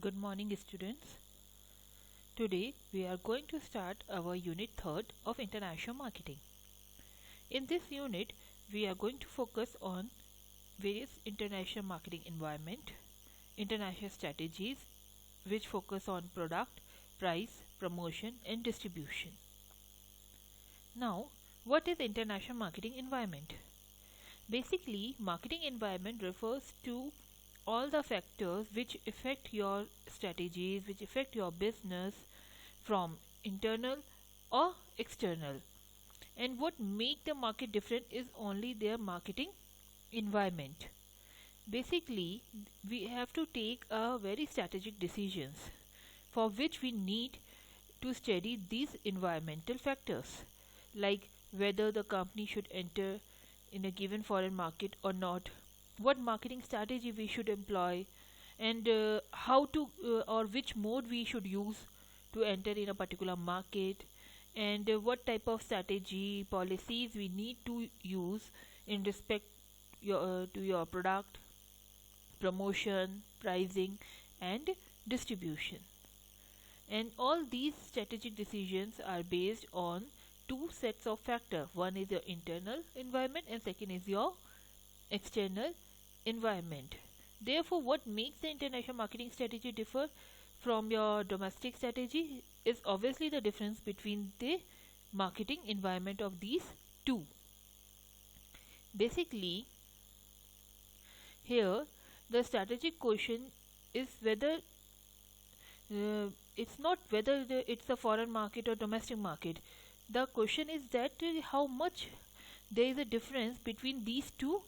Good morning, students. Today we are going to start our unit 3rd of international marketing. In this unit, we are going to focus on various international marketing environment, international strategies which focus on product, price, promotion and distribution. Now, what is international marketing environment? Basically, marketing environment refers to all the factors which affect your strategies, which affect your business from internal or external. And what make the market different is only their marketing environment. Basically, we have to take a very strategic decisions for which we need to study these environmental factors like whether the company should enter in a given foreign market or not, what marketing strategy we should employ, and how to or which mode we should use to enter in a particular market, and what type of strategy policies we need to use in respect to your product, promotion, pricing, and distribution. And all these strategic decisions are based on two sets of factors. One is your internal environment and second is your external environment. Therefore, what makes the international marketing strategy differ from your domestic strategy is obviously the difference between the marketing environment of these two. Basically, here the strategic question is whether it's not whether it's a foreign market or domestic market. The question is that how much there is a difference between these two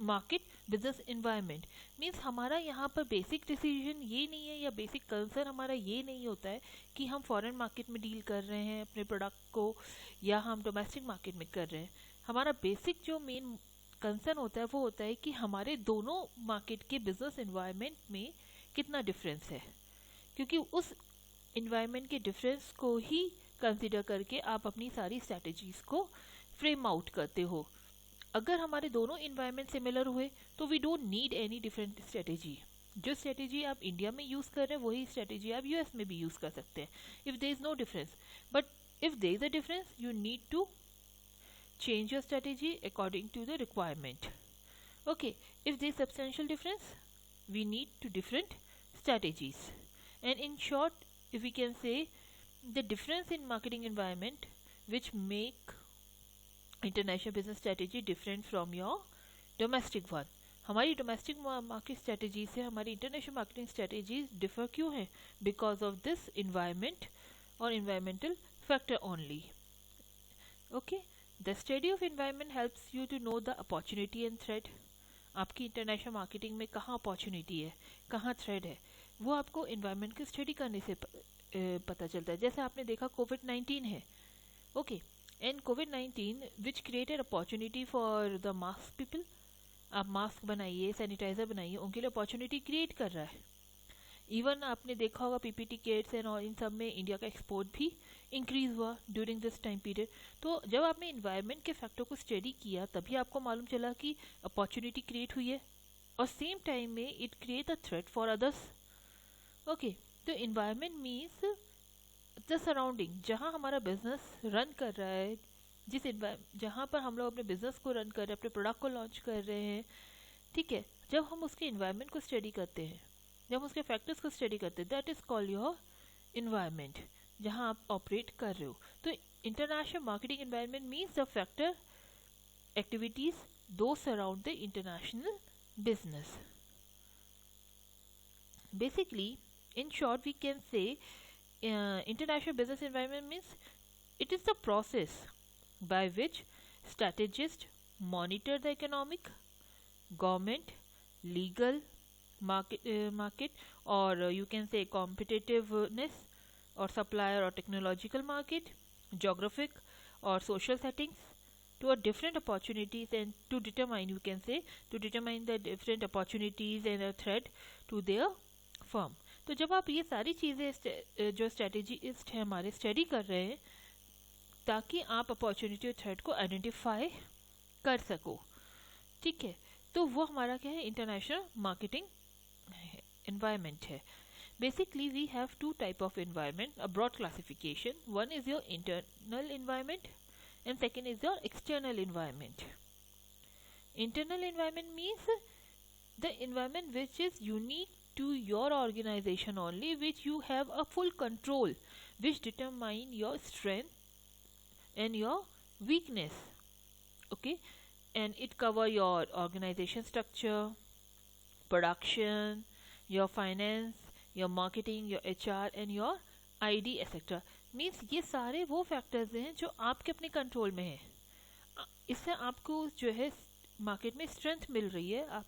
market business environment means हमारा यहाँ पर basic decision ये नहीं है या basic concern हमारा ये नहीं होता है कि हम फॉरेन मार्केट में डील कर रहे हैं अपने प्रोडक्ट को या हम डोमेस्टिक मार्केट में कर रहे हैं. हमारा बेसिक जो मेन कंसर्न होता है वो होता है कि हमारे दोनों मार्केट के बिजनेस इन्वायरमेंट में कितना डिफरेंस है, क्योंकि उस इन्वायरमेंट के डिफरेंस को ही कंसिडर करके आप अपनी सारी स्ट्रैटेजीज को फ्रेम आउट करते हो. अगर हमारे दोनों इन्वायरमेंट सिमिलर हुए तो we don't need any different strategy. जो स्ट्रेटेजी आप इंडिया में यूज कर रहे हैं वही स्ट्रेटेजी आप यूएस में भी यूज कर सकते हैं if there is no difference. But if there is a difference you need to change your strategy according to the requirement. Okay, if there is substantial difference, we need to different strategies. And in short, if we can say the difference in marketing environment which make international business strategy different from your domestic one. हमारी domestic market strategy से हमारी international marketing strategy differ क्यों है? Because of this environment और environmental factor only. Okay, the study of environment helps you to know the opportunity and threat. आपकी international marketing में कहाँ opportunity है, कहाँ थ्रेड है, वो आपको इन्वायरमेंट की स्टडी करने से पता चलता है. जैसे आपने देखा कोविड-19 है. Okay, and COVID-19 which created opportunity for the mask people. आप मास्क बनाइए, सैनिटाइजर बनाइए, उनके लिए अपॉर्चुनिटी क्रिएट कर रहा है. इवन आपने देखा होगा पीपीटी किट्स एंड और इन सब में इंडिया का एक्सपोर्ट भी इंक्रीज हुआ ड्यूरिंग दिस टाइम पीरियड. तो जब आपने इन्वायरमेंट के फैक्टर को स्टडी किया तभी आपको मालूम चला कि अपॉर्चुनिटी क्रिएट हुई है और सेम टाइम में it create a threat for others. Okay, तो इन्वायरमेंट मीन्स द सराउंडिंग जहाँ हमारा बिजनेस रन कर रहा है, जहाँ पर हम लोग अपने बिजनेस को रन कर रहे हैं, अपने प्रोडक्ट को लॉन्च कर रहे हैं. ठीक है, जब हम उसके इन्वायरमेंट को स्टडी करते हैं, जब हम उसके फैक्टर्स को स्टडी करते हैं, that is called your environment जहाँ आप ऑपरेट कर रहे हो. तो international marketing environment means the factor activities that surround the international business. Basically in short we can say international business environment means it is the process by which strategists monitor the economic, government, legal, market or you can say competitiveness or supplier or technological market, geographic or social settings to a different opportunities and to determine, you can say, to determine the different opportunities and a threat to their firm. तो जब आप ये सारी चीज़ें जो strategist हैं हमारे study कर रहे हैं ताकि आप अपॉर्चुनिटी और थ्रेट को आइडेंटिफाई कर सको, ठीक है, तो वो हमारा क्या है, इंटरनेशनल मार्केटिंग एनवायरनमेंट है. Basically, we have two type of environment, a broad classification. One is your internal environment and second is your external environment. Internal environment means the environment which is unique to your organization only, which you have a full control, which determine your strength and your weakness. Okay, and it cover your organization structure, production, your finance, your marketing, your HR and your ID etc. Means ये सारे वो factors हैं जो आपके अपने control में हैं. इससे आपको जो है मार्केट में स्ट्रेंथ मिल रही है आप,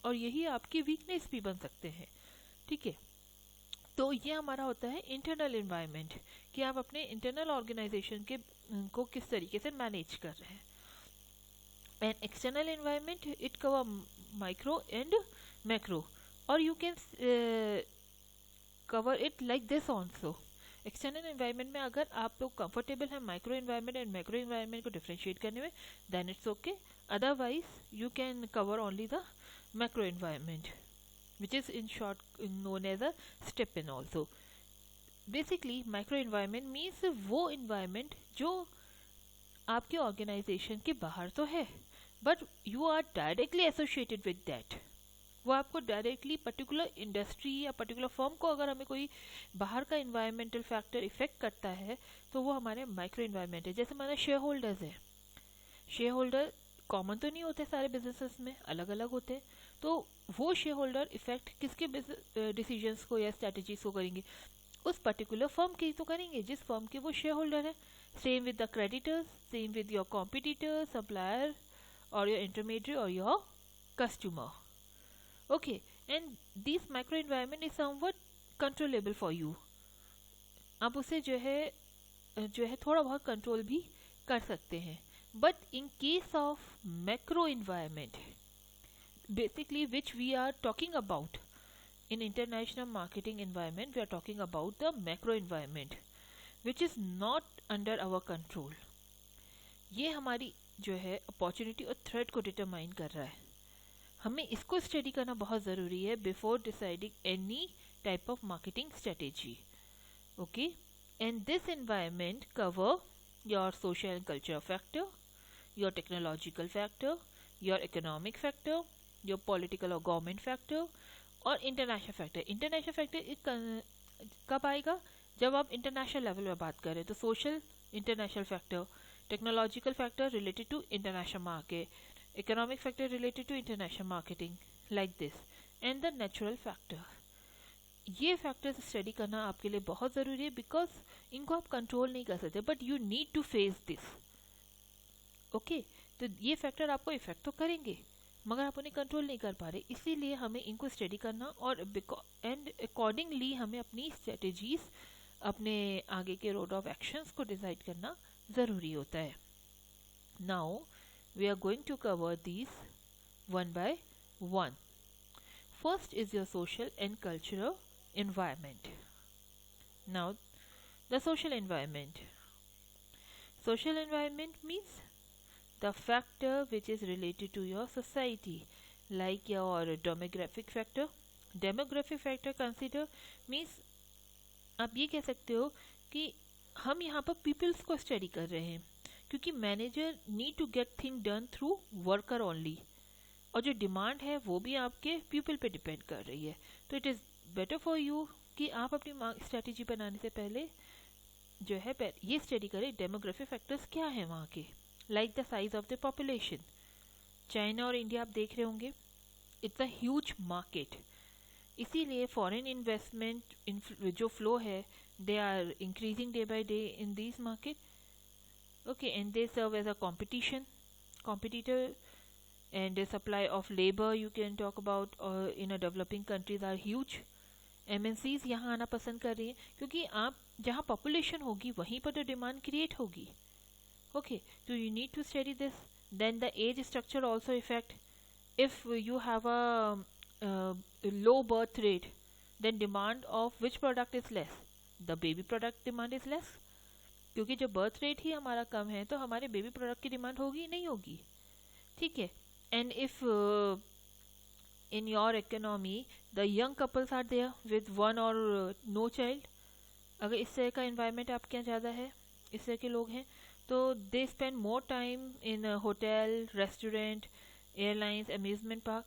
और यही आपकी वीकनेस भी बन सकते हैं. ठीक है, तो ये हमारा होता है इंटरनल एनवायरनमेंट, कि आप अपने इंटरनल ऑर्गेनाइजेशन के को किस तरीके से मैनेज कर रहे हैं. And external environment it cover micro and macro, और you can cover it like this also. External environment में अगर आप लोग कंफर्टेबल हैं micro environment and macro environment को डिफ्रेंशिएट करने में, then it's okay. Otherwise you can cover only the macro environment, which is in short known as a step in also. Basically micro environment means वो environment जो आपके organization के बाहर तो है but you are directly associated with that. वो आपको directly particular industry या particular firm को अगर हमें कोई बाहर का environmental factor effect करता है तो वो हमारे micro environment है. जैसे हमारा शेयर होल्डर्स है, शेयर होल्डर कॉमन तो नहीं होते सारे बिजनेसेस में, अलग अलग होते हैं. तो वो शेयर होल्डर इफेक्ट किसके डिसीजंस को या स्ट्रेटजीज को करेंगे, उस पर्टिकुलर फर्म के तो करेंगे जिस फर्म के वो शेयर होल्डर है. Same with the creditors, same with your competitor, supplier और योर इंटरमीडिएट और your customer. Okay, and this micro environment is somewhat controllable for you. आप उसे जो है थोड़ा बहुत कंट्रोल भी कर सकते हैं. But in case of macro environment, basically which we are talking about in international marketing environment, we are talking about the macro environment which is not under our control. ये हमारी जो है अपॉर्चुनिटी और threat को determine कर रहा है. हमें इसको स्टडी करना बहुत ज़रूरी है before deciding any type of marketing strategy. Okay, and this environment cover your social and cultural factor, your technological factor, your economic factor, your political or government factor और international factor. international factor कब आएगा, जब आप international level में बात करें तो social international factor, technological factor related to international market, economic factor related to international marketing, like this, and the natural factor. ये फैक्टर्स स्टडी करना आपके लिए बहुत ज़रूरी है बिकॉज इनको आप कंट्रोल नहीं कर सकते but you need to face this. Okay, तो ये फैक्टर आपको इफेक्ट तो करेंगे मगर आप उन्हें कंट्रोल नहीं कर पा रहे, इसीलिए हमें इनको स्टडी करना और एंड अकॉर्डिंगली हमें अपनी स्ट्रेटेजीज, अपने आगे के रोड ऑफ एक्शंस को डिसाइड करना ज़रूरी होता है. Now we are going to cover these one by one. First is your social and cultural environment. Now the social environment. Social environment means the factor which is related to your society, like your demographic factor. Demographic factor consider means आप ये कह सकते हो कि हम यहाँ पर peoples को स्टडी कर रहे हैं क्योंकि manager need to get thing done through worker only, और जो डिमांड है वो भी आपके पीपल पे डिपेंड कर रही है. तो it is better for you कि आप अपनी स्ट्रेटेजी बनाने से पहले जो है ये स्टडी करें डेमोग्राफिक फैक्टर्स क्या हैं वहाँ के, like the size of the population. China और इंडिया आप देख रहे होंगे, इट्स अ ह्यूज मार्केट, इसीलिए फॉरेन इन्वेस्टमेंट जो फ्लो है they are increasing day by day in this market. Okay, and they serve as a competitor and the supply of labor you can talk about in a developing countries are huge. MNCs यहाँ आना पसंद कर रही हैं क्योंकि आप जहाँ population होगी वहीं पर तो डिमांड क्रिएट होगी. ओके, तो you need to study this. Then the age structure also effect. If you have a low birth rate then demand of which product is less, the baby product demand is less. क्योंकि जब birth rate ही हमारा कम है तो हमारे baby product की demand होगी नहीं होगी. ठीक है, and if in your economy the young couples are there with one or no child. अगर इस तरह का इन्वायरमेंट आपके यहाँ ज़्यादा है, इस तरह के लोग हैं, तो they spend more time in hotel, restaurant, airlines, amusement park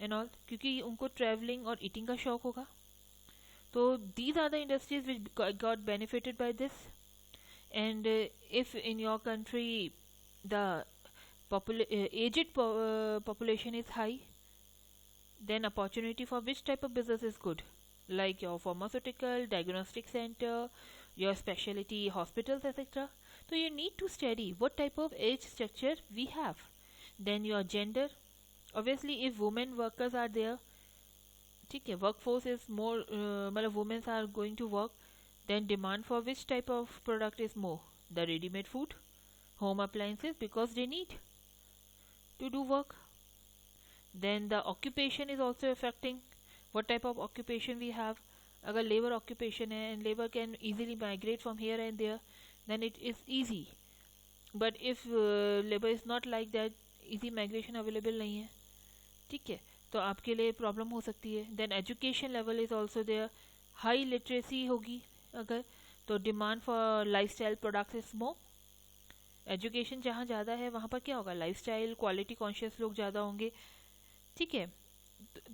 and all, क्योंकि उनको ट्रैवलिंग और ईटिंग का शौक होगा. तो these are the industries which got benefited by this. And if in your country the aged population is high, then opportunity for which type of business is good, like your pharmaceutical, diagnostic center, your specialty hospitals, etc. So you need to study what type of age structure we have. Then your gender, obviously if women workers are there, ठीक है, workforce is more, मतलब women are going to work, then demand for which type of product is more? The ready-made food, home appliances, because they need to do work. Then the occupation is also affecting what type of occupation we have. अगर labor occupation है and labor can easily migrate from here and there, then it is easy. But if labor is not like that, easy migration available नहीं है, ठीक है, तो आपके लिए problem हो सकती है. Then education level is also there, high literacy होगी अगर, तो demand for lifestyle products is more. Education जहाँ ज़्यादा है वहाँ पर क्या होगा, लाइफस्टाइल क्वालिटी कॉन्शियस लोग ज़्यादा होंगे, ठीक है,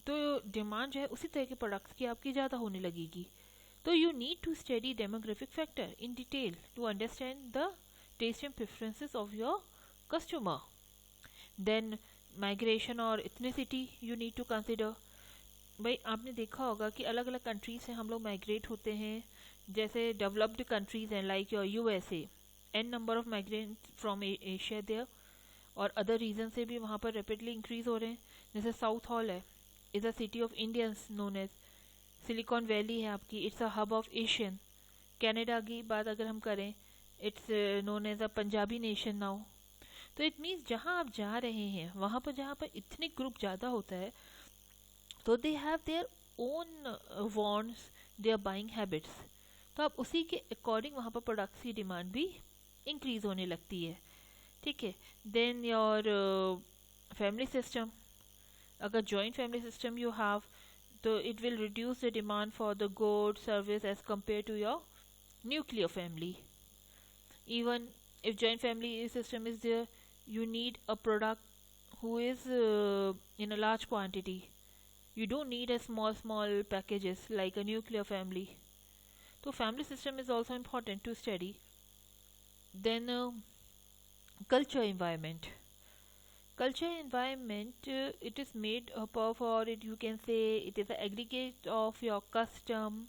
तो डिमांड जो है उसी तरह के प्रोडक्ट्स की आपकी ज़्यादा होने लगेगी. तो you need to study demographic factor in detail to understand the taste and preferences of your customer. Then migration और ethnicity you need to consider. भाई आपने देखा होगा कि अलग अलग कंट्रीज से हम लोग माइग्रेट होते हैं. जैसे डेवलप्ड कंट्रीज हैं like your USA, an number of migrant from Asia there, और अदर रीजन से भी वहाँ पर रैपिडली इंक्रीज हो रहे हैं. जैसे साउथ हॉल है, is a city of Indians known as. Silicon Valley है आपकी, it's a hub of Asian. Canada की बात अगर हम करें, it's known as a Punjabi nation now. तो इट मीन्स जहाँ आप जा रहे हैं वहाँ पर जहाँ पर इथनिक ग्रुप ज़्यादा होता है, तो they have their own wants, their buying habits. तो आप उसी के अकॉर्डिंग वहाँ पर प्रोडक्ट्स की डिमांड भी इंक्रीज होने लगती है, ठीक है. देन योर फैमिली सिस्टम, अगर joint family system you have, तो it will reduce the demand for the good service as compare to your nuclear family. Even if joint family system is there, you need a product who is in a large quantity. You don't need a small packages like a nuclear family. So family system is also important to study. Then culture environment. Culture environment, it is made up of, or it, you can say it is an aggregate of your custom,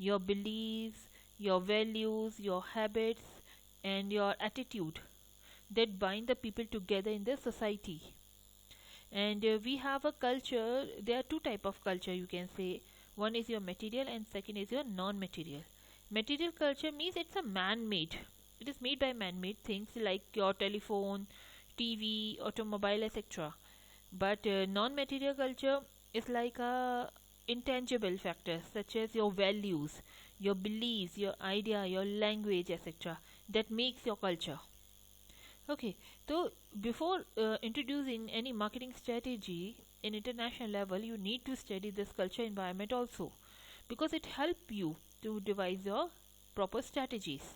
your beliefs, your values, your habits, and your attitude that bind the people together in the society. And we have a culture, there are two type of culture you can say. One is your material and second is your non-material. Material culture means it's a man-made. It is made by man-made things like your telephone, TV, automobile, etc. But non-material culture is like a intangible factors such as your values, your beliefs, your idea, your language, etc. that makes your culture. Okay, so before introducing any marketing strategy in international level, you need to study this culture environment also, because it help you to devise your proper strategies.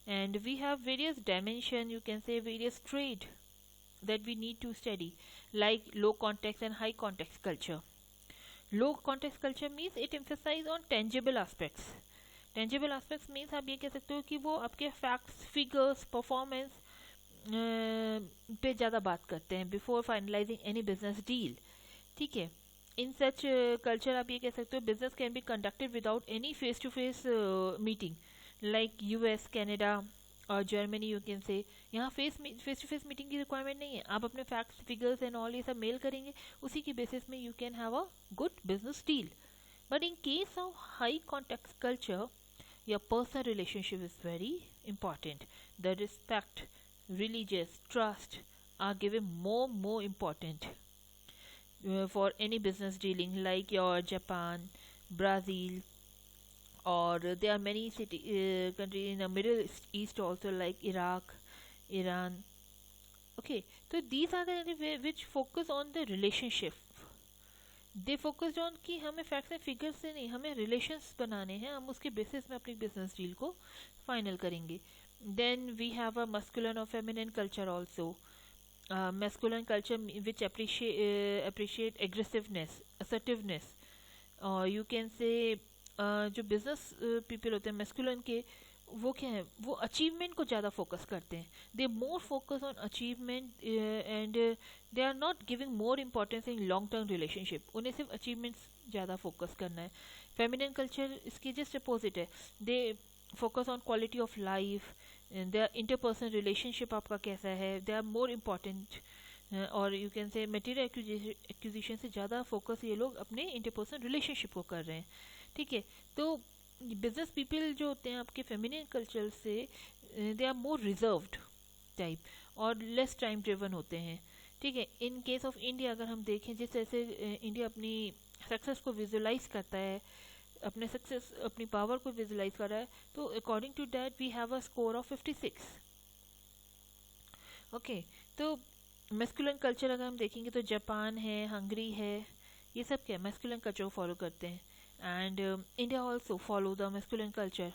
And we have various dimension, you can say various trade that we need to study, like low context and high context culture. Low context culture means it emphasizes on tangible aspects. Tangible aspects means आप ये कह सकते हो कि वो आपके facts, figures, performance पे ज़्यादा बात करते हैं before finalising any business deal, ठीक है. इन सच कल्चर आप ये कह सकते हो business can be conducted without any face to face meeting, like US, Canada और जर्मनी. यू कैन से यहाँ फेस टू फेस मीटिंग की रिक्वायरमेंट नहीं है. आप अपने फैक्ट्स, फिगर्स एंड ऑल ये सब मेल करेंगे, उसी की बेसिस में you can have a good business deal. But in case of high context culture, your personal relationship is very important. The respect, religious, trust are given more important for any business dealing, like your Japan, Brazil, or there are many countries in the Middle East also, like Iraq, Iran. Okay, so these are the which focus on the relationship. They focused on कि हमें facts and figures से नहीं, हमें relations बनाने हैं, हम उसके basis में अपनी बिजनेस डील को फाइनल करेंगे. Then we have a masculine और feminine culture also. Masculine culture which appreciate aggressiveness, assertiveness, और यू कैन से जो बिजनेस पीपल होते हैं मैस्कुलिन के, वो क्या है, वो अचीवमेंट को ज़्यादा फोकस करते हैं. They more focus on achievement and they are not giving more importance in long term relationship. उन्हें सिर्फ अचीवमेंट्स ज़्यादा फोकस करना है. फेमिनिन कल्चर इसकी जस्ट अपोजिट है. They focus on quality of life, their interpersonal relationship आपका कैसा है, दे आर मोर इम्पॉर्टेंट. और you can say material acquisition से ज़्यादा फोकस ये लोग अपने इंटरपर्सनल रिलेशनशिप को कर रहे हैं. ठीक है. तो बिजनेस पीपल जो होते हैं आपके फेमिनिन कल्चर से, they are more reserved type और लेस टाइम ड्रिवन होते हैं. ठीक है. इन केस ऑफ इंडिया अगर हम देखें, जिस तरह से इंडिया अपनी सक्सेस को विजुलाइज करता है, अपने सक्सेस, अपनी पावर को विजुलाइज कर रहा है, तो according to that we have a score of 56. Okay. तो मैस्कुलिन कल्चर अगर हम देखेंगे तो जापान है, हंगरी है, ये सब क्या मैस्कुलिन कल्चर को फॉलो करते हैं. And India also follow the masculine culture.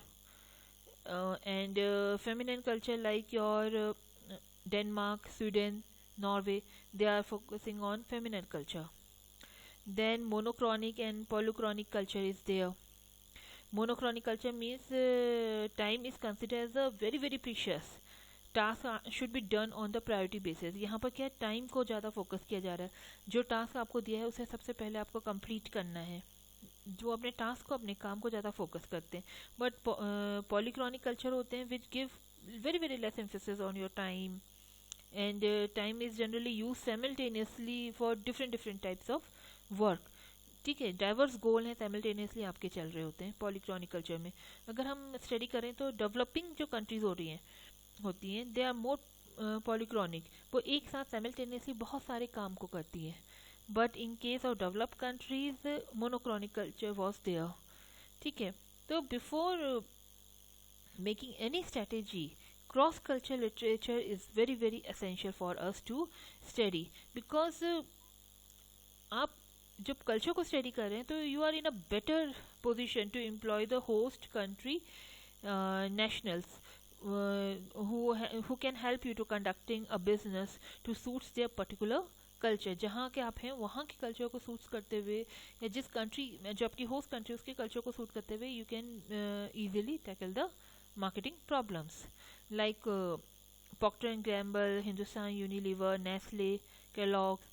And feminine culture like your Denmark, Sweden, Norway, they are focusing on feminine culture. Then monochronic and polychronic culture is there. Monochronic culture means time is considered as a very very precious. Task should be done on the priority basis. यहाँ पर क्या time को ज़्यादा focus किया जा रहा है. जो टास्क आपको दिया है उसे सबसे पहले आपको कंप्लीट करना है. जो अपने टास्क को, अपने काम को ज़्यादा फोकस करते हैं. बट पॉलीक्रॉनिक कल्चर होते हैं which give very very less emphasis on your time, and time is generally used simultaneously for different types of work. ठीक है. डाइवर्स गोल हैं साइमल्टेनियसली आपके चल रहे होते हैं पॉलीक्रॉनिक कल्चर में. अगर हम स्टडी करें तो डेवलपिंग जो कंट्रीज हो रही हैं होती हैं, दे आर मोर पॉलीक्रॉनिक. वो एक साथ साइमल्टेनियसली बहुत सारे काम को करती हैं. But in case of developed countries monochronic culture was there. ठीक है. तो before making any strategy, cross cultural literature is very very essential for us to study, because आप जब कल्चर को स्टडी कर रहे हैं तो you are in a better position to employ the host country nationals who can help you to conducting a business to suits their particular culture. जहाँ के आप हैं वहाँ के कल्चर को सूट करते हुए, या जिस कंट्री जो आपकी होस्ट कंट्री उसके कल्चर को सूट करते हुए, you can easily tackle the marketing problems. Like Procter and Gamble, Hindustan Unilever, Nestle, Kellogg's,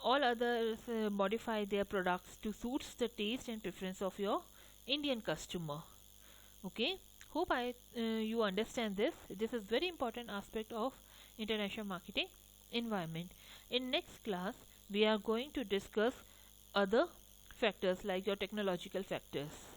all others modify their products to suit the taste and preference of your Indian customer. Okay, hope you understand this. This is very important aspect of international marketing environment. In next class, we are going to discuss other factors like your technological factors.